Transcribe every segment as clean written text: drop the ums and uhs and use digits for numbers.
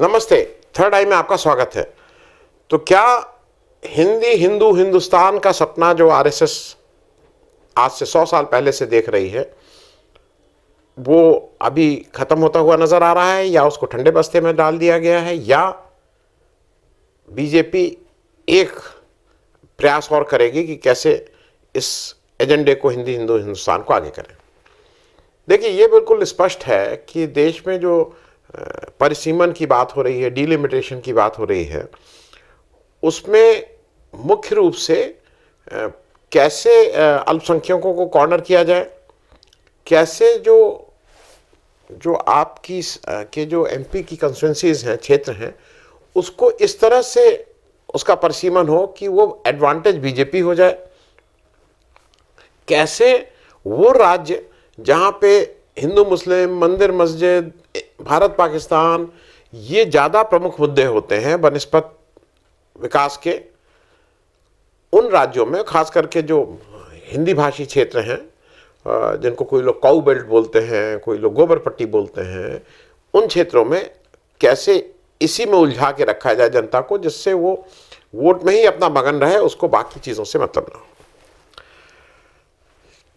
नमस्ते। थर्ड आई में आपका स्वागत है। तो क्या हिंदुस्तान का सपना जो आरएसएस आज से 100 साल पहले से देख रही है, वो अभी खत्म होता हुआ नजर आ रहा है, या उसको ठंडे बस्ते में डाल दिया गया है, या बीजेपी एक प्रयास और करेगी कि कैसे इस एजेंडे को हिंदुस्तान को आगे करें? देखिए, ये बिल्कुल स्पष्ट है कि देश में जो परिसीमन की बात हो रही है, डिलिमिटेशन की बात हो रही है, उसमें मुख्य रूप से कैसे अल्पसंख्यकों को कॉर्नर किया जाए, कैसे जो जो आपकी के जो एमपी की कंस्टिट्यूंसीज हैं, क्षेत्र हैं, उसको इस तरह से उसका परिसीमन हो कि वो एडवांटेज बीजेपी हो जाए, कैसे वो राज्य जहाँ पे हिंदू मुस्लिम, मंदिर मस्जिद, भारत पाकिस्तान, ये ज़्यादा प्रमुख मुद्दे होते हैं बनिस्बत विकास के, उन राज्यों में खास करके जो हिंदी भाषी क्षेत्र हैं, जिनको कोई लोग काऊ बेल्ट बोलते हैं, कोई लोग गोबर पट्टी बोलते हैं, उन क्षेत्रों में कैसे इसी में उलझा के रखा जाए जनता को, जिससे वो वोट में ही अपना मगन रहे, उसको बाकी चीज़ों से मतलब ना हो।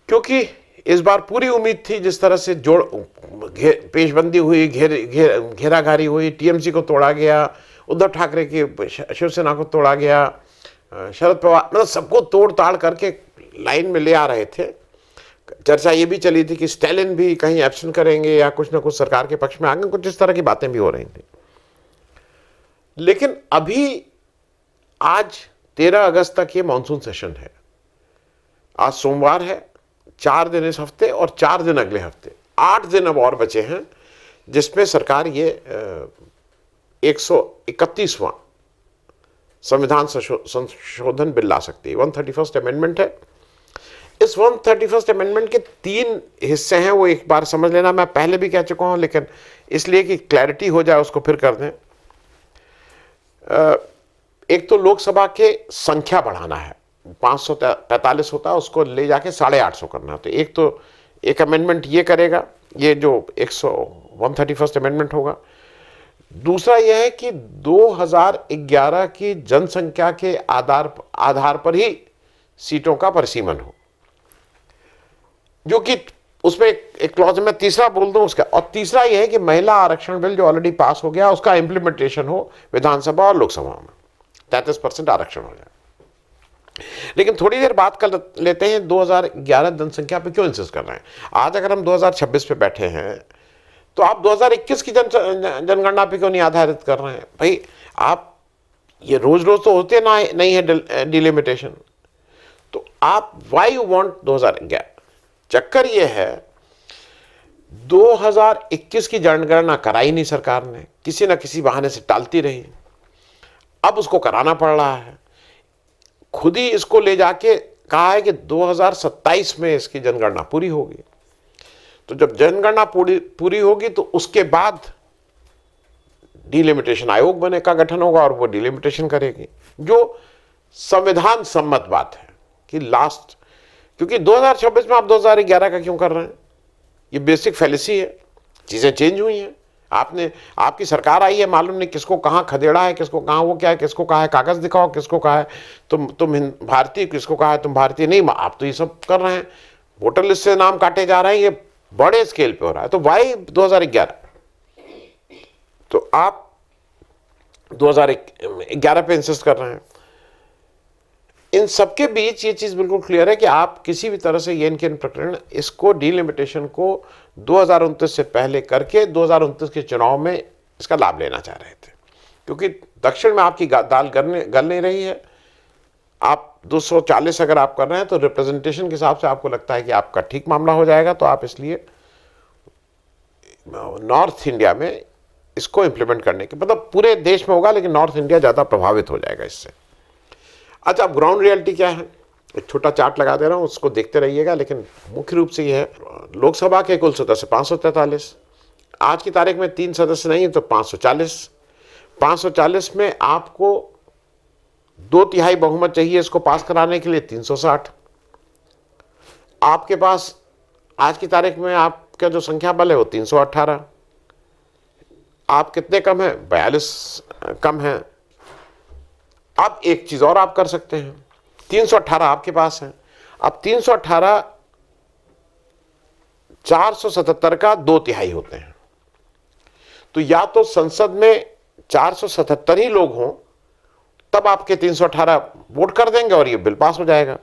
क्योंकि इस बार पूरी उम्मीद थी, जिस तरह से पेशबंदी हुई, घेराघारी हुई, टीएमसी को तोड़ा गया, उद्धव ठाकरे की शिवसेना को तोड़ा गया, शरद पवार, मतलब सबको तोड़ ताड़ करके लाइन में ले आ रहे थे। चर्चा ये भी चली थी कि स्टालिन भी कहीं एब्सेंट करेंगे या कुछ ना कुछ सरकार के पक्ष में आगे, कुछ इस तरह की बातें भी हो रही थी। लेकिन अभी आज 13 अगस्त तक ये मानसून सेशन है। आज सोमवार है, 4 दिन इस हफ्ते और 4 दिन अगले हफ्ते, 8 दिन अब और बचे हैं, जिसमें सरकार ये 131वां संविधान संशोधन बिल ला सकती है। 131st अमेंडमेंट है। इस 131st अमेंडमेंट के 3 हिस्से हैं, वो एक बार समझ लेना। मैं पहले भी कह चुका हूं, लेकिन इसलिए कि क्लैरिटी हो जाए उसको फिर कर दें। एक तो लोकसभा के संख्या बढ़ाना है, 545 होता है, उसको ले जाके 850 करना है। तो एक अमेंडमेंट ये करेगा, ये जो 131st अमेंडमेंट होगा। दूसरा यह है कि 2011 की जनसंख्या के आधार पर ही सीटों का परिसीमन हो, जो कि उसमें एक क्लॉज में तीसरा बोल दूं उसका। और तीसरा यह है कि महिला आरक्षण बिल जो ऑलरेडी पास हो गया, उसका इंप्लीमेंटेशन हो विधानसभा और लोकसभा में, 33% आरक्षण हो जाए। लेकिन थोड़ी देर बात कर लेते हैं 2011 जनसंख्या पे क्यों इंसिस्ट कर रहे हैं। आज अगर हम 2026 पे बैठे हैं, तो आप 2021 की जनगणना पे क्यों नहीं आधारित कर रहे हैं? भाई, आप ये रोज रोज तो होते ना नहीं है डिलिमिटेशन, तो आप वाई यू वांट 2011? चक्कर ये है, 2021 की जनगणना कराई नहीं सरकार ने, किसी ना किसी बहाने से टालती रही। अब उसको कराना पड़ रहा है। खुद ही इसको ले जाके कहा है कि 2027 में इसकी जनगणना पूरी होगी। तो जब जनगणना पूरी होगी, तो उसके बाद डिलिमिटेशन आयोग बने का गठन होगा और वो डिलिमिटेशन करेगी, जो संविधान सम्मत बात है कि लास्ट। क्योंकि 2026 में आप 2011 का क्यों कर रहे हैं? ये बेसिक फैलेसी है। चीजें चेंज हुई हैं। आपकी सरकार आई है, मालूम नहीं किसको कहाँ खदेड़ा है, किसको कहाँ वो क्या है, किसको कहा है कागज दिखाओ, किसको कहा है तुम भारतीय, किसको कहा है तुम भारतीय नहीं। आप तो ये सब कर रहे हैं, वोटर लिस्ट से नाम काटे जा रहे हैं, ये बड़े स्केल पे हो रहा है। तो वाई 2011? तो आप 2011 पे इंसिस्ट कर रहे हैं। इन सबके बीच ये चीज बिल्कुल क्लियर है कि आप किसी भी तरह से ये इनके प्रकरण, इसको डिलिमिटेशन को 2029 से पहले करके 2029 के चुनाव में इसका लाभ लेना चाह रहे थे। क्योंकि दक्षिण में आपकी दाल गल नहीं रही है। आप 240 अगर आप कर रहे हैं, तो रिप्रेजेंटेशन के हिसाब से आपको लगता है कि आपका ठीक मामला हो जाएगा, तो आप इसलिए नॉर्थ इंडिया में इसको इंप्लीमेंट करने के, मतलब पूरे देश में होगा, लेकिन नॉर्थ इंडिया ज़्यादा प्रभावित हो जाएगा इससे। अच्छा, अब ग्राउंड रियलिटी क्या है? एक छोटा चार्ट लगा दे रहा हूँ, उसको देखते रहिएगा। लेकिन मुख्य रूप से ये है, लोकसभा के कुल सदस्य 543, आज की तारीख में 3 सदस्य नहीं, तो 540। 540 में आपको 2/3 बहुमत चाहिए इसको पास कराने के लिए, 360। आपके पास आज की तारीख में आपका जो संख्या बल है वो 318। आप कितने कम हैं? 42 कम हैं। अब एक चीज और आप कर सकते हैं, 318 आपके पास है। अब 318 477 का 2/3 होते हैं, तो या तो संसद में 477 ही लोग हों, तब आपके 318 वोट कर देंगे और ये बिल पास हो जाएगा।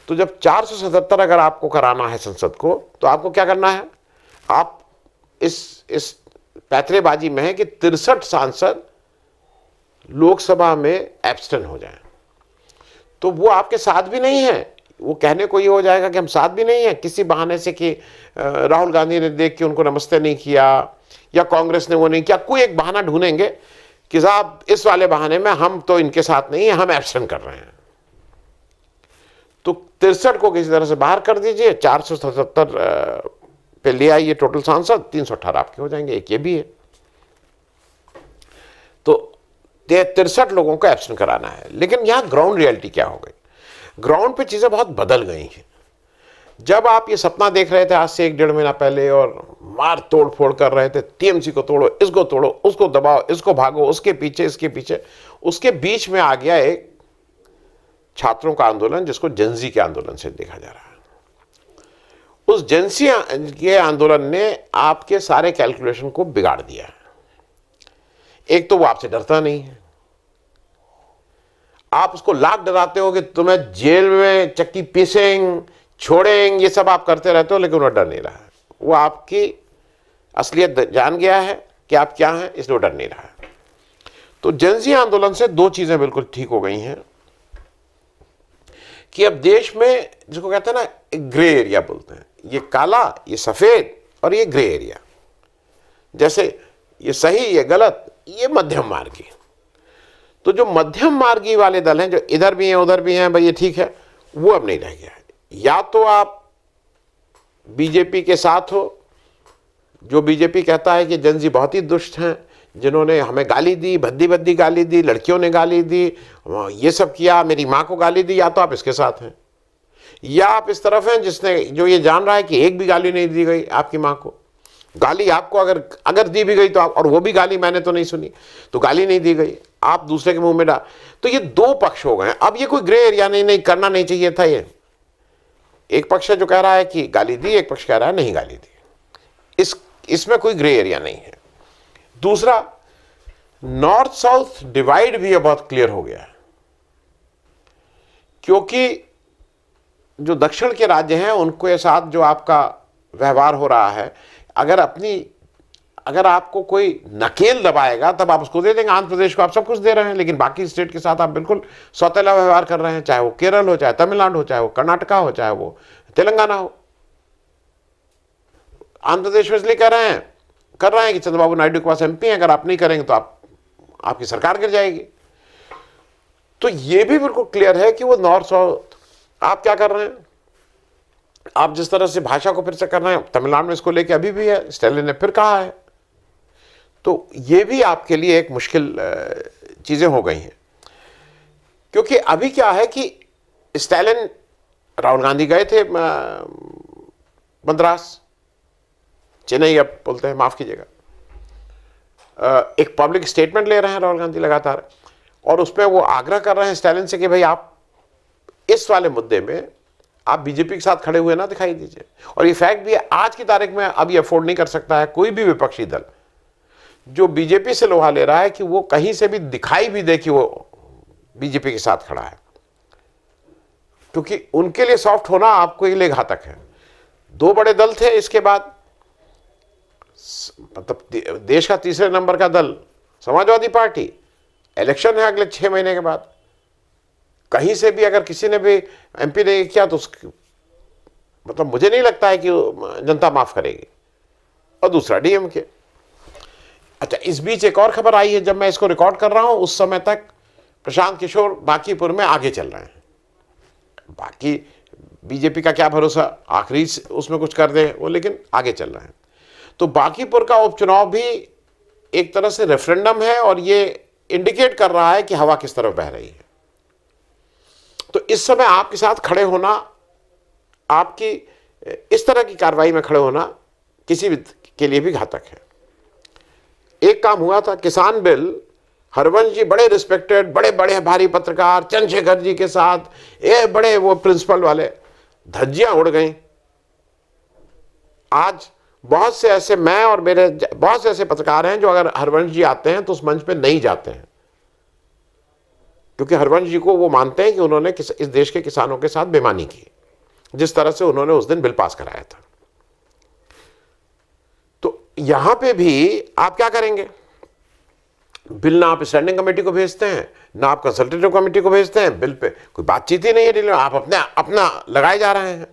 तो जब 477 अगर आपको कराना है संसद को, तो आपको क्या करना है? आप इस पैतरेबाजी में है कि 63 सांसद लोकसभा में एब्स्टेन हो जाएं, तो वो आपके साथ भी नहीं है। वो कहने को ये हो जाएगा कि हम साथ भी नहीं है, किसी बहाने से कि राहुल गांधी ने देख के उनको नमस्ते नहीं किया या कांग्रेस ने वो नहीं किया, कोई एक बहाना ढूंढेंगे कि साहब इस वाले बहाने में हम तो इनके साथ नहीं है, हम एब्स्टेन कर रहे हैं। तो 63 को किसी तरह से बाहर कर दीजिए, 477 पे ले आइए टोटल सांसद, 318 आपके हो जाएंगे। एक ये भी है। तो 63 लोगों को एब्स्टेन कराना है। लेकिन यहां ग्राउंड रियलिटी क्या हो गई? ग्राउंड पे चीजें बहुत बदल गई हैं। जब आप ये सपना देख रहे थे आज से 1-1.5 महीना पहले और मार तोड़ फोड़ कर रहे थे, टीएमसी को तोड़ो, इसको तोड़ो, उसको दबाओ, इसको भागो, उसके पीछे, इसके पीछे, उसके बीच में आ गया एक छात्रों का आंदोलन, जिसको जेनजी के आंदोलन से देखा जा रहा है। उस जेनजी के आंदोलन ने आपके सारे कैलकुलेशन को बिगाड़ दिया है। एक तो वो आपसे डरता नहीं है, आप उसको लाख डराते हो कि तुम्हें जेल में चक्की पीसेंगे, छोड़ेंगे, ये सब आप करते रहते हो, लेकिन वो डर नहीं रहा है। वो आपकी असलियत जान गया है कि आप क्या हैं, इसलिए वो डर नहीं रहा है। तो जेनजी आंदोलन से दो चीजें बिल्कुल ठीक हो गई हैं कि अब देश में, जिसको कहते हैं ना ग्रे एरिया बोलते हैं, ये काला, ये सफेद और ये ग्रे एरिया, जैसे ये सही, ये गलत, ये मध्यम मार्गी। तो जो मध्यम मार्गी वाले दल हैं, जो इधर भी हैं उधर भी हैं, भाई ये ठीक है, वो अब नहीं रह गया है। या तो आप बीजेपी के साथ हो, जो बीजेपी कहता है कि जेनजी बहुत ही दुष्ट हैं, जिन्होंने हमें गाली दी, भद्दी भद्दी गाली दी, लड़कियों ने गाली दी, ये सब किया, मेरी माँ को गाली दी, या तो आप इसके साथ हैं। या आप इस तरफ हैं जिसने, जो ये जान रहा है कि एक भी गाली नहीं दी गई आपकी माँ को, गाली आपको अगर दी भी गई तो आप, और वो भी गाली मैंने तो नहीं सुनी, तो गाली नहीं दी गई, आप दूसरे के मुंह में डाल। तो ये दो पक्ष हो गए। अब ये कोई ग्रे एरिया नहीं करना नहीं चाहिए था। ये एक पक्ष है जो कह रहा है कि गाली दी, एक पक्ष कह रहा है नहीं गाली दी। इसमें कोई ग्रे एरिया नहीं है। दूसरा, नॉर्थ साउथ डिवाइड भी अब बहुत क्लियर हो गया है, क्योंकि जो दक्षिण के राज्य हैं उनके साथ जो आपका व्यवहार हो रहा है, अगर आपको कोई नकेल दबाएगा तब आप उसको दे देंगे। आंध्र प्रदेश को आप सब कुछ दे रहे हैं, लेकिन बाकी स्टेट के साथ आप बिल्कुल सौतेला व्यवहार कर रहे हैं, चाहे वो केरल हो, चाहे तमिलनाडु हो, चाहे वो कर्नाटका हो, चाहे वो तेलंगाना हो। आंध्र प्रदेश में इसलिए कर रहे हैं कि चंद्रबाबू नायडू के पास एमपी हैं, अगर आप नहीं करेंगे तो आपकी सरकार गिर जाएगी। तो ये भी बिल्कुल क्लियर है कि वो नॉर्थ साउथ, आप क्या कर रहे हैं, आप जिस तरह से भाषा को फिर से कर रहे हैं, तमिलनाडु में इसको लेके अभी भी है, स्टालिन ने फिर कहा है। तो ये भी आपके लिए एक मुश्किल चीजें हो गई हैं, क्योंकि अभी क्या है कि स्टालिन, राहुल गांधी गए थे मद्रास, चेन्नई अब बोलते हैं, माफ कीजिएगा, एक पब्लिक स्टेटमेंट ले रहे हैं राहुल गांधी लगातार, और उसमें वो आग्रह कर रहे हैं स्टालिन से कि भाई आप इस वाले मुद्दे में आप बीजेपी के साथ खड़े हुए ना दिखाई दीजिए। और ये फैक्ट भी है, आज की तारीख में अब ये अफोर्ड नहीं कर सकता है कोई भी विपक्षी दल जो बीजेपी से लोहा ले रहा है कि वो कहीं से भी दिखाई भी दे कि वो बीजेपी के साथ खड़ा है, क्योंकि उनके लिए सॉफ्ट होना आपको लिए घातक है। दो बड़े दल थे, इसके बाद मतलब देश का तीसरे नंबर का दल समाजवादी पार्टी, इलेक्शन है अगले 6 महीने के बाद, कहीं से भी अगर किसी ने भी एमपी नहीं किया तो मतलब मुझे नहीं लगता है कि जनता माफ करेगी। और दूसरा डीएमके। अच्छा, इस बीच एक और खबर आई है, जब मैं इसको रिकॉर्ड कर रहा हूं उस समय तक प्रशांत किशोर बांकीपुर में आगे चल रहे हैं। बाकी बीजेपी का क्या भरोसा, आखिरी उसमें कुछ कर दे वो, लेकिन आगे चल रहे हैं। तो बांकीपुर का उपचुनाव भी एक तरह से रेफरेंडम है और ये इंडिकेट कर रहा है कि हवा किस तरफ बह रही है। तो इस समय आपके साथ खड़े होना, आपकी इस तरह की कार्रवाई में खड़े होना किसी भी के लिए भी घातक है। एक काम हुआ था, किसान बिल, हरवंश जी बड़े रिस्पेक्टेड, बड़े बड़े भारी पत्रकार चंद्रशेखर जी के साथ, ये बड़े वो प्रिंसिपल वाले, धज्जियां उड़ गई। आज बहुत से ऐसे, मैं और मेरे बहुत से ऐसे पत्रकार हैं जो अगर हरवंश जी आते हैं तो उस मंच पे नहीं जाते हैं, क्योंकि हरवंश जी को वो मानते हैं कि उन्होंने इस देश के किसानों के साथ बेईमानी की, जिस तरह से उन्होंने उस दिन बिल पास कराया था। तो यहां पे भी आप क्या करेंगे? बिल ना आप स्टैंडिंग कमेटी को भेजते हैं, ना आप कंसल्टेटिव कमेटी को भेजते हैं, बिल पे कोई बातचीत ही नहीं है, आप अपना लगाए जा रहे हैं।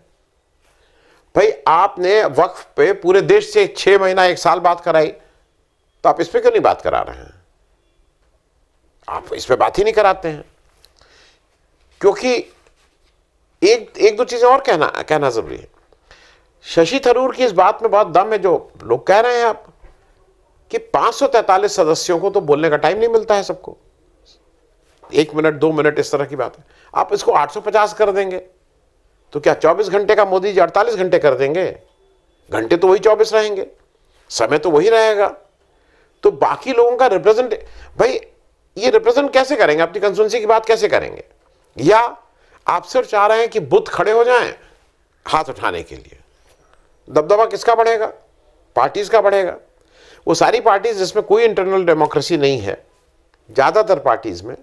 भाई आपने वक्फ पे पूरे देश से 6 महीना 1 साल बात कराई, तो आप इस पे क्यों नहीं बात करा रहे हैं? आप इस पे बात ही नहीं कराते हैं, क्योंकि एक दो चीजें और कहना जरूरी है। शशि थरूर की इस बात में बहुत दम है, जो लोग कह रहे हैं आप कि 543 सदस्यों को तो बोलने का टाइम नहीं मिलता है सबको, 1 मिनट 2 मिनट इस तरह की बात है। आप इसको 850 कर देंगे तो क्या 24 घंटे का मोदी जी 48 घंटे कर देंगे? घंटे तो वही 24 रहेंगे, समय तो वही रहेगा। तो बाकी लोगों का रिप्रेजेंट, भाई ये रिप्रेजेंट कैसे करेंगे? अपनी कंस्टिट्यूंसी की बात कैसे करेंगे? या आप सिर्फ चाह रहे हैं कि बुद्ध खड़े हो जाएं हाथ उठाने के लिए? दबदबा किसका बढ़ेगा? पार्टीज का बढ़ेगा। वो सारी पार्टीज जिसमें कोई इंटरनल डेमोक्रेसी नहीं है, ज्यादातर पार्टीज में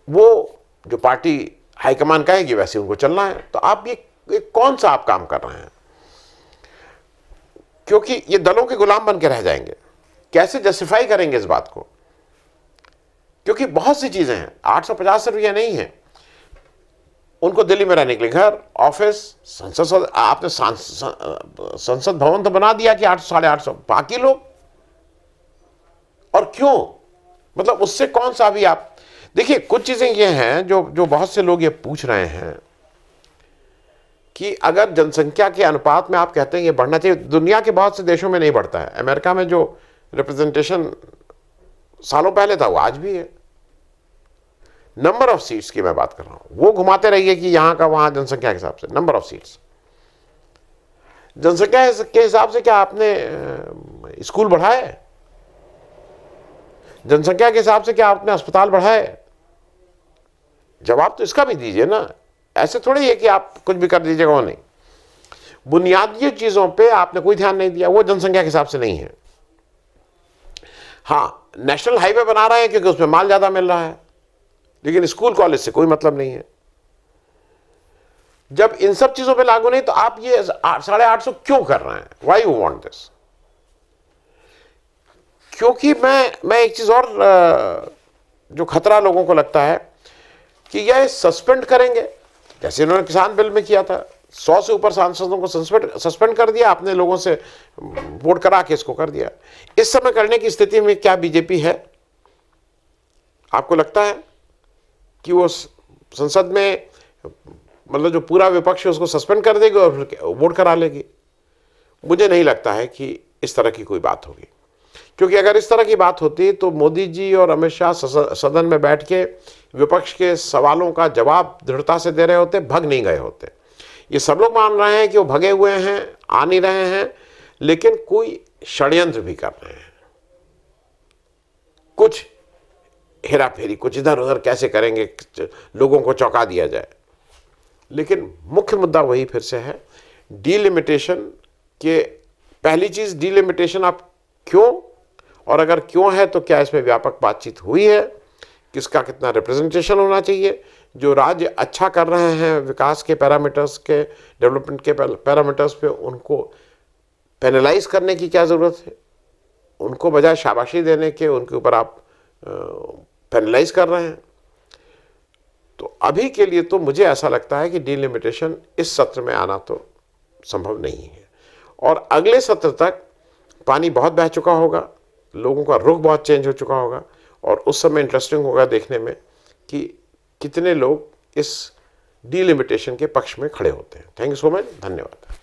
वो जो पार्टी हाईकमान कहेगी वैसे उनको चलना है। तो आप ये कौन सा आप काम कर रहे हैं? क्योंकि ये दलों के गुलाम बन के रह जाएंगे। कैसे जस्टिफाई करेंगे इस बात को? क्योंकि बहुत सी चीजें हैं, 850 रुपया नहीं है उनको दिल्ली में रहने के लिए घर, ऑफिस, संसद, आपने संसद भवन तो बना दिया कि 800 850, बाकी लोग और क्यों? मतलब उससे कौन सा भी आप देखिए, कुछ चीजें ये हैं जो बहुत से लोग ये पूछ रहे हैं कि अगर जनसंख्या के अनुपात में आप कहते हैं ये बढ़ना चाहिए, दुनिया के बहुत से देशों में नहीं बढ़ता है। अमेरिका में जो रिप्रेजेंटेशन सालों पहले था वो आज भी है। नंबर ऑफ सीट्स की मैं बात कर रहा हूं, वो घुमाते रहिए कि यहां का वहां, जनसंख्या के हिसाब से नंबर ऑफ सीट्स, जनसंख्या के हिसाब से क्या आपने स्कूल बढ़ाए? जनसंख्या के हिसाब से क्या आपने अस्पताल बढ़ाए? जवाब तो इसका भी दीजिए ना। ऐसे थोड़ी है कि आप कुछ भी कर दीजिएगा, वो नहीं। बुनियादी चीजों पे आपने कोई ध्यान नहीं दिया, वो जनसंख्या के हिसाब से नहीं है। हां, नेशनल हाईवे बना रहे हैं क्योंकि उसमें माल ज्यादा मिल रहा है, लेकिन स्कूल कॉलेज से कोई मतलब नहीं है। जब इन सब चीजों पे लागू नहीं, तो आप ये 850 क्यों कर रहे हैं? Why you want this? क्योंकि मैं एक चीज और जो खतरा लोगों को लगता है कि यह सस्पेंड करेंगे, जैसे इन्होंने किसान बिल में किया था, 100 से ऊपर सांसदों को सस्पेंड कर दिया, आपने लोगों से वोट करा के इसको कर दिया। इस समय करने की स्थिति में क्या बीजेपी है? आपको लगता है कि वो संसद में, मतलब जो पूरा विपक्ष है उसको सस्पेंड कर देगी और फिर वोट करा लेगी? मुझे नहीं लगता है कि इस तरह की कोई बात होगी, क्योंकि अगर इस तरह की बात होती तो मोदी जी और अमित शाह सदन में बैठ के विपक्ष के सवालों का जवाब दृढ़ता से दे रहे होते, भग नहीं गए होते। ये सब लोग मान रहे हैं कि वो भगे हुए हैं, आ नहीं रहे हैं, लेकिन कोई षड्यंत्र भी कर रहे हैं, कुछ हेरा फेरी, कुछ इधर उधर कैसे करेंगे लोगों को चौंका दिया जाए। लेकिन मुख्य मुद्दा वही फिर से है, डीलिमिटेशन के। पहली चीज, डीलिमिटेशन आप क्यों, और अगर क्यों है तो क्या इसमें व्यापक बातचीत हुई है? किसका कितना रिप्रेजेंटेशन होना चाहिए? जो राज्य अच्छा कर रहे हैं विकास के पैरामीटर्स के, डेवलपमेंट के पैरामीटर्स पे, उनको पेनलाइज करने की क्या ज़रूरत है? उनको बजाय शाबाशी देने के उनके ऊपर आप पेनलाइज कर रहे हैं। तो अभी के लिए तो मुझे ऐसा लगता है कि डीलिमिटेशन इस सत्र में आना तो संभव नहीं है, और अगले सत्र तक पानी बहुत बह चुका होगा, लोगों का रुख बहुत चेंज हो चुका होगा, और उस समय इंटरेस्टिंग होगा देखने में कि कितने लोग इस डीलिमिटेशन के पक्ष में खड़े होते हैं। थैंक यू सो मच, धन्यवाद।